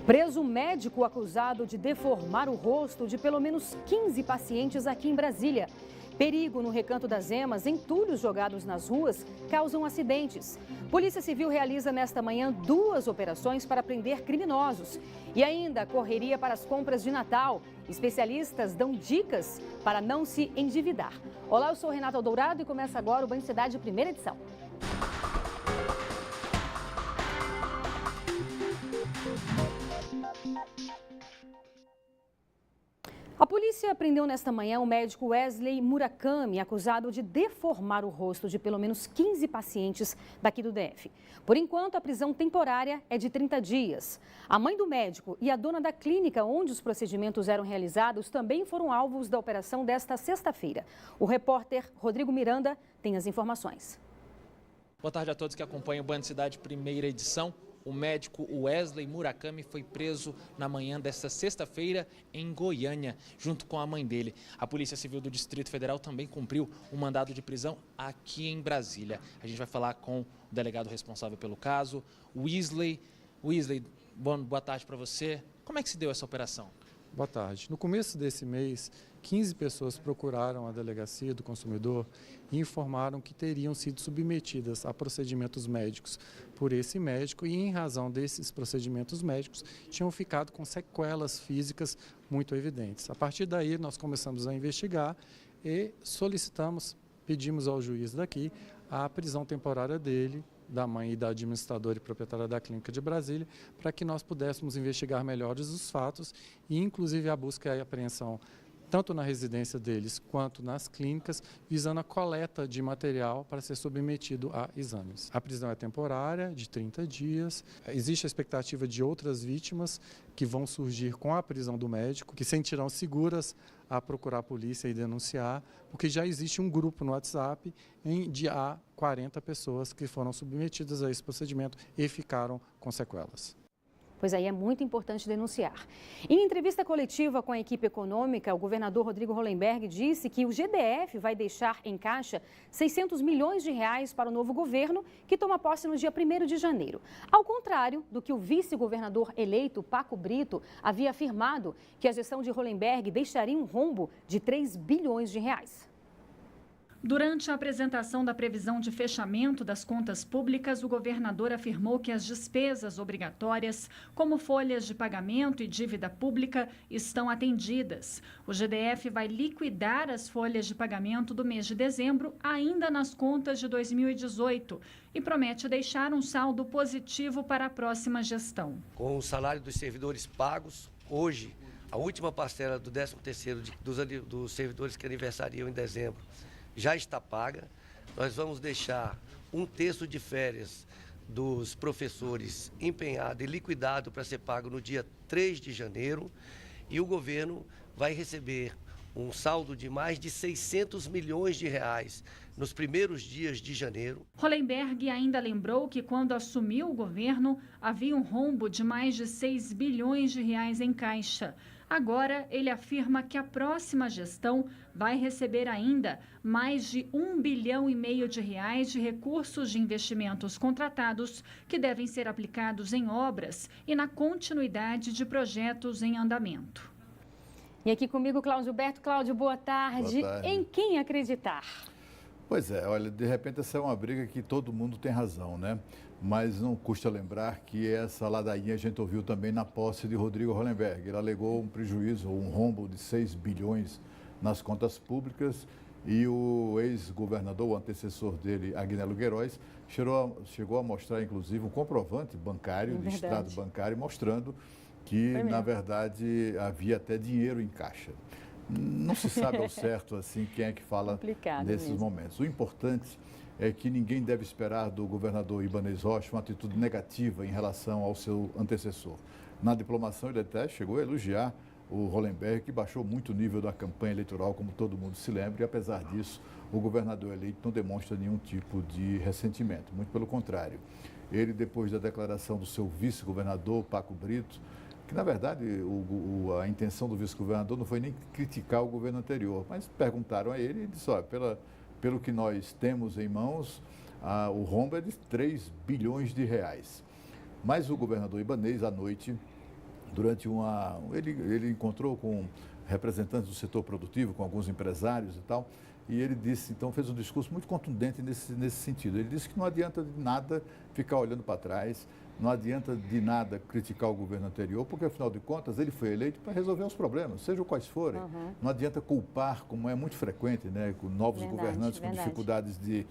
Preso médico acusado de deformar o rosto de pelo menos 15 pacientes aqui em Brasília. Perigo no Recanto das Emas, entulhos jogados nas ruas causam acidentes. Polícia Civil realiza nesta manhã 2 operações para prender criminosos. E ainda correria para as compras de Natal. Especialistas dão dicas para não se endividar. Olá, eu sou Renata Dourado e começa agora o Banho Cidade, primeira edição. A polícia prendeu nesta manhã o médico Wesley Murakami, acusado de deformar o rosto de pelo menos 15 pacientes daqui do DF. Por enquanto, a prisão temporária é de 30 dias. A mãe do médico e a dona da clínica onde os procedimentos eram realizados também foram alvos da operação desta sexta-feira. O repórter Rodrigo Miranda tem as informações. Boa tarde a todos que acompanham o Banho Cidade, primeira edição. O médico Wesley Murakami foi preso na manhã desta sexta-feira em Goiânia, junto com a mãe dele. A Polícia Civil do Distrito Federal também cumpriu um mandado de prisão aqui em Brasília. A gente vai falar com o delegado responsável pelo caso, Wesley. Wesley, boa tarde para você. Como é que se deu essa operação? Boa tarde. No começo desse mês, 15 pessoas procuraram a Delegacia do Consumidor e informaram que teriam sido submetidas a procedimentos médicos por esse médico e, em razão desses procedimentos médicos, tinham ficado com sequelas físicas muito evidentes. A partir daí, nós começamos a investigar e pedimos ao juiz daqui a prisão temporária dele, da mãe e da administradora e proprietária da clínica de Brasília, para que nós pudéssemos investigar melhores os fatos e, inclusive, a busca e a apreensão tanto na residência deles quanto nas clínicas, visando a coleta de material para ser submetido a exames. A prisão é temporária, de 30 dias. Existe a expectativa de outras vítimas que vão surgir com a prisão do médico, que se sentirão seguras a procurar a polícia e denunciar, porque já existe um grupo no WhatsApp de 40 pessoas que foram submetidas a esse procedimento e ficaram com sequelas. Pois aí é muito importante denunciar. Em entrevista coletiva com a equipe econômica, o governador Rodrigo Hollenberg disse que o GDF vai deixar em caixa 600 milhões de reais para o novo governo, que toma posse no dia 1º de janeiro. Ao contrário do que o vice-governador eleito, Paco Brito, havia afirmado, que a gestão de Hollenberg deixaria um rombo de 3 bilhões de reais. Durante a apresentação da previsão de fechamento das contas públicas, o governador afirmou que as despesas obrigatórias, como folhas de pagamento e dívida pública, estão atendidas. O GDF vai liquidar as folhas de pagamento do mês de dezembro ainda nas contas de 2018 e promete deixar um saldo positivo para a próxima gestão. Com o salário dos servidores pagos, hoje, a última parcela do 13º dos servidores que aniversariam em dezembro já está paga. Nós vamos deixar 1/3 de férias dos professores empenhado e liquidado para ser pago no dia 3 de janeiro e o governo vai receber um saldo de mais de 600 milhões de reais nos primeiros dias de janeiro. Hollenberg ainda lembrou que quando assumiu o governo, havia um rombo de mais de 6 bilhões de reais em caixa. Agora, ele afirma que a próxima gestão vai receber ainda mais de 1,5 bilhão de reais de recursos de investimentos contratados que devem ser aplicados em obras e na continuidade de projetos em andamento. E aqui comigo, Cláudio Berto. Cláudio, boa tarde. Boa tarde. Em quem acreditar? Pois é, olha, de repente essa é uma briga que todo mundo tem razão, né? Mas não custa lembrar que essa ladainha a gente ouviu também na posse de Rodrigo Hollenberg. Ele alegou um prejuízo, um rombo de 6 bilhões nas contas públicas e o ex-governador, o antecessor dele, Agnello Queiroz, chegou a mostrar, inclusive, um comprovante bancário, de extrato bancário, mostrando que, na verdade, havia até dinheiro em caixa. Não se sabe ao certo assim quem é que fala nesses momentos. O importante é que ninguém deve esperar do governador Ibanez Rocha uma atitude negativa em relação ao seu antecessor. Na diplomação, ele até chegou a elogiar o Hollenberg, que baixou muito o nível da campanha eleitoral, como todo mundo se lembra, e apesar disso, o governador eleito não demonstra nenhum tipo de ressentimento, muito pelo contrário. Ele, depois da declaração do seu vice-governador, Paco Brito, que, na verdade, a intenção do vice-governador não foi nem criticar o governo anterior, mas perguntaram a ele e ele disse, olha, pelo que nós temos em mãos, o rombo é de 3 bilhões de reais. Mas o governador Ibanez, à noite, durante ele encontrou com representantes do setor produtivo, com alguns empresários e tal, e ele disse, então fez um discurso muito contundente nesse sentido. Ele disse que não adianta de nada ficar olhando para trás, não adianta de nada criticar o governo anterior, porque afinal de contas ele foi eleito para resolver os problemas, sejam quais forem. Não adianta culpar, como é muito frequente, né, com novos governantes com dificuldades de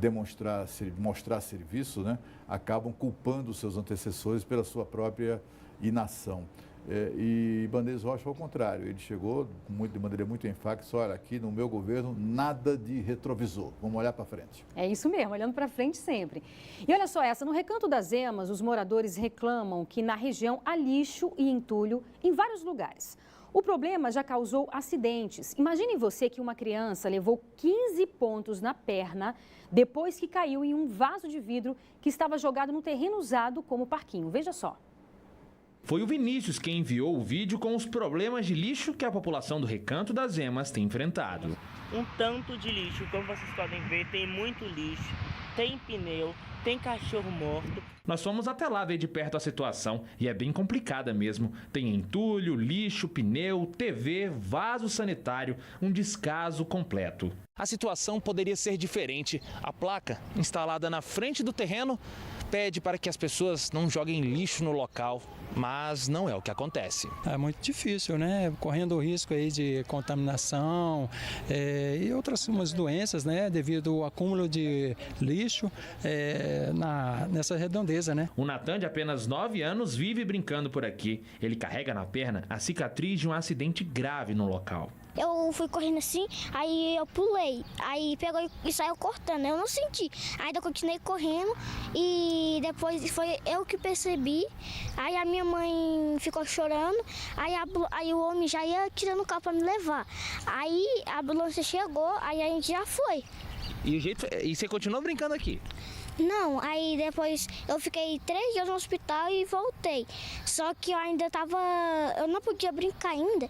mostrar serviço, né, acabam culpando os seus antecessores pela sua própria inação. E Ibanez Rocha, ao contrário, ele chegou de maneira muito enfática, olha, aqui no meu governo, nada de retrovisor, vamos olhar para frente. É isso mesmo, olhando para frente sempre. E olha só essa, no Recanto das Emas, os moradores reclamam que na região há lixo e entulho em vários lugares. O problema já causou acidentes. Imagine você que uma criança levou 15 pontos na perna depois que caiu em um vaso de vidro que estava jogado no terreno usado como parquinho. Veja só. Foi o Vinícius quem enviou o vídeo com os problemas de lixo que a população do Recanto das Emas tem enfrentado. Um tanto de lixo, como vocês podem ver, tem muito lixo, tem pneu, tem cachorro morto. Nós fomos até lá ver de perto a situação e é bem complicada mesmo. Tem entulho, lixo, pneu, TV, vaso sanitário, um descaso completo. A situação poderia ser diferente. A placa, instalada na frente do terreno, pede para que as pessoas não joguem lixo no local, mas não é o que acontece. É muito difícil, né? Correndo o risco aí de contaminação e outras umas doenças, né? Devido ao acúmulo de lixo nessa redondeza, né? O Natan, de apenas 9 anos, vive brincando por aqui. Ele carrega na perna a cicatriz de um acidente grave no local. Eu fui correndo assim, aí eu pulei, aí pegou e saiu cortando, eu não senti. Aí eu continuei correndo e depois foi eu que percebi, aí a minha mãe ficou chorando, aí o homem já ia tirando o carro para me levar. Aí a ambulância chegou, aí a gente já foi. E você continuou brincando aqui? Não, aí depois eu fiquei 3 dias no hospital e voltei. Só que eu não podia brincar ainda,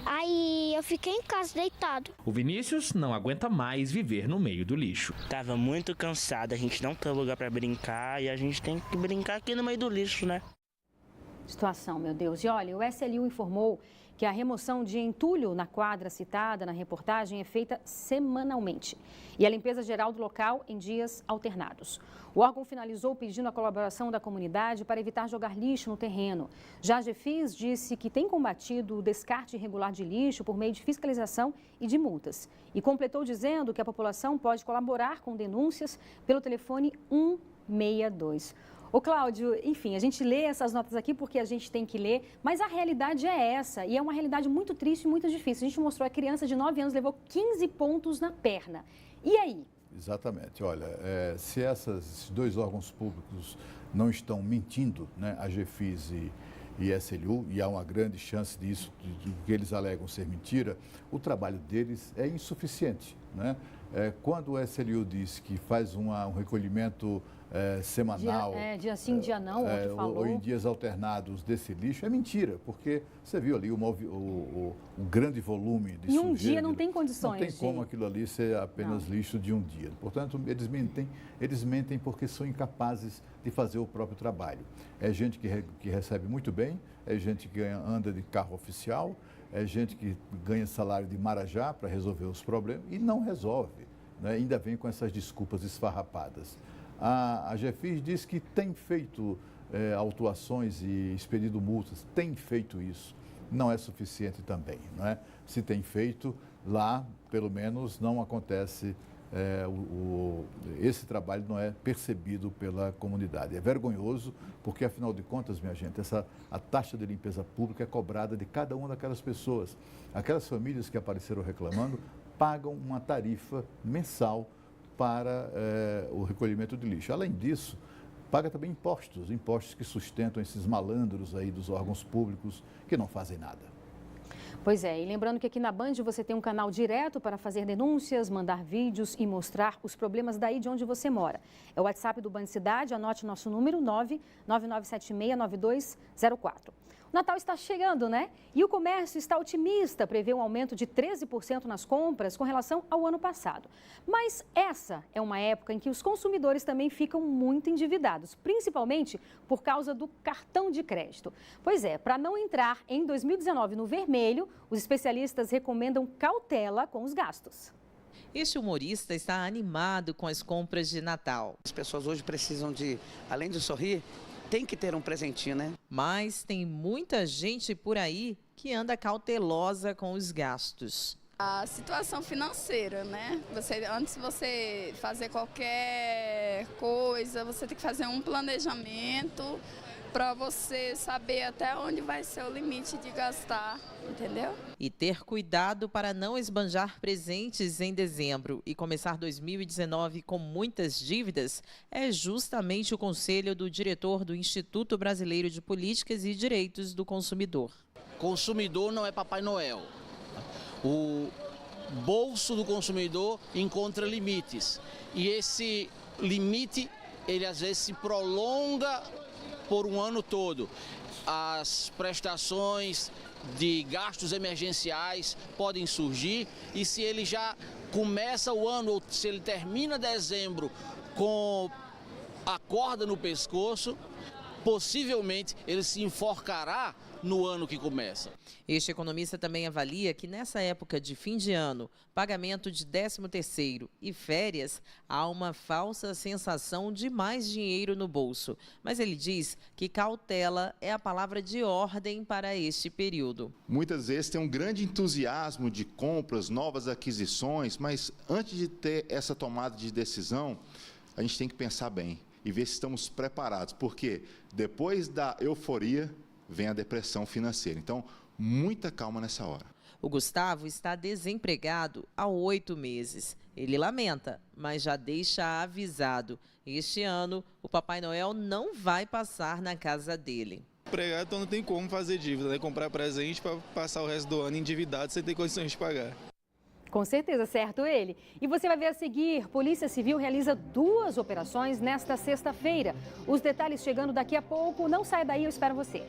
aí eu fiquei em casa deitado. O Vinícius não aguenta mais viver no meio do lixo. Tava muito cansado, a gente não tem lugar para brincar e a gente tem que brincar aqui no meio do lixo, né? Situação, meu Deus. E olha, o SLU informou que a remoção de entulho na quadra citada na reportagem é feita semanalmente e a limpeza geral do local em dias alternados. O órgão finalizou pedindo a colaboração da comunidade para evitar jogar lixo no terreno. Já a GEFIS disse que tem combatido o descarte irregular de lixo por meio de fiscalização e de multas. E completou dizendo que a população pode colaborar com denúncias pelo telefone 162. Ô Cláudio, enfim, a gente lê essas notas aqui porque a gente tem que ler, mas a realidade é essa e é uma realidade muito triste e muito difícil. A gente mostrou a criança de 9 anos levou 15 pontos na perna. E aí? Exatamente. Olha, se esses dois órgãos públicos não estão mentindo, né, a GEFIS e SLU, e há uma grande chance disso, de que eles alegam ser mentira, o trabalho deles é insuficiente, né? Quando o SLU diz que faz um recolhimento semanal, dia sim, dia não, ou em dias alternados desse lixo, é mentira, porque você viu ali o grande volume de sujeira. Em um dia não tem condições. Não tem como aquilo ali ser apenas lixo de um dia. Portanto, eles mentem porque são incapazes de fazer o próprio trabalho. É gente que recebe muito bem, é gente que anda de carro oficial, é gente que ganha salário de marajá para resolver os problemas e não resolve, né? Ainda vem com essas desculpas esfarrapadas. A GEFIS diz que tem feito autuações e expedido multas, tem feito isso. Não é suficiente também, não é? Se tem feito, lá, pelo menos, não acontece, esse trabalho não é percebido pela comunidade. É vergonhoso, porque, afinal de contas, minha gente, a taxa de limpeza pública é cobrada de cada uma daquelas pessoas. Aquelas famílias que apareceram reclamando pagam uma tarifa mensal para o recolhimento de lixo. Além disso, paga também impostos que sustentam esses malandros aí dos órgãos públicos que não fazem nada. Pois é, e lembrando que aqui na Band você tem um canal direto para fazer denúncias, mandar vídeos e mostrar os problemas daí de onde você mora. É o WhatsApp do Band Cidade, anote nosso número 999769204. O Natal está chegando, né? E o comércio está otimista, prevê um aumento de 13% nas compras com relação ao ano passado. Mas essa é uma época em que os consumidores também ficam muito endividados, principalmente por causa do cartão de crédito. Pois é, para não entrar em 2019 no vermelho, os especialistas recomendam cautela com os gastos. Este humorista está animado com as compras de Natal. As pessoas hoje precisam de, além de sorrir, tem que ter um presentinho, né? Mas tem muita gente por aí que anda cautelosa com os gastos. A situação financeira, né? Antes de você fazer qualquer coisa, você tem que fazer um planejamento para você saber até onde vai ser o limite de gastar, entendeu? E ter cuidado para não esbanjar presentes em dezembro e começar 2019 com muitas dívidas é justamente o conselho do diretor do Instituto Brasileiro de Políticas e Direitos do Consumidor. Consumidor não é Papai Noel. O bolso do consumidor encontra limites e esse limite, ele às vezes se prolonga por um ano todo. As prestações de gastos emergenciais podem surgir e se ele já começa o ano ou se ele termina dezembro com a corda no pescoço, possivelmente ele se enforcará no ano que começa. Este economista também avalia que nessa época de fim de ano, pagamento de 13º e férias, há uma falsa sensação de mais dinheiro no bolso. Mas ele diz que cautela é a palavra de ordem para este período. Muitas vezes tem um grande entusiasmo de compras, novas aquisições, mas antes de ter essa tomada de decisão, a gente tem que pensar bem e ver se estamos preparados, porque depois da euforia vem a depressão financeira. Então, muita calma nessa hora. O Gustavo está desempregado há 8 meses. Ele lamenta, mas já deixa avisado. Este ano, o Papai Noel não vai passar na casa dele. Empregado, então não tem como fazer dívida, né? Comprar presente para passar o resto do ano endividado sem ter condições de pagar. Com certeza, certo ele. E você vai ver a seguir, Polícia Civil realiza 2 operações nesta sexta-feira. Os detalhes chegando daqui a pouco. Não saia daí, eu espero você.